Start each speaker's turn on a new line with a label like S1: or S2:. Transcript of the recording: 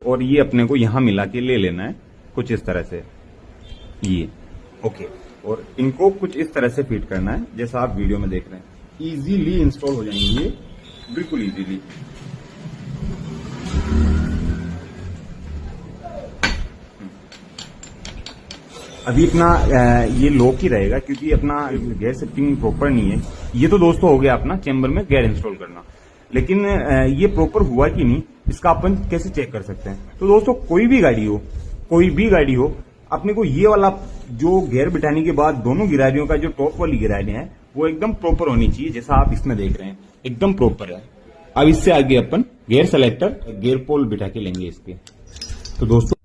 S1: और ये अपने को यहां मिला के ले लेना है कुछ इस तरह से, ये ओके। और इनको कुछ इस तरह से फिट करना है जैसा आप वीडियो में देख रहे हैं। इजीली इंस्टॉल हो जाएंगे ये, बिल्कुल इजीली। अभी अपना ये लॉक ही रहेगा क्योंकि अपना गैर शिफ्टिंग प्रॉपर नहीं है। ये तो दोस्तों हो गया अपना चेंबर में गैर इंस्टॉल करना, लेकिन ये प्रॉपर हुआ कि नहीं इसका अपन कैसे चेक कर सकते हैं। तो दोस्तों कोई भी गाड़ी हो अपने को ये वाला जो गियर बिठाने के बाद दोनों गिरारियों का जो टॉप वाली गिरारियां है वो एकदम प्रॉपर होनी चाहिए, जैसा आप इसमें देख रहे हैं एकदम प्रॉपर है। अब इससे आगे अपन गियर सेलेक्टर गियर पोल बिठा के लेंगे इसके। तो दोस्तों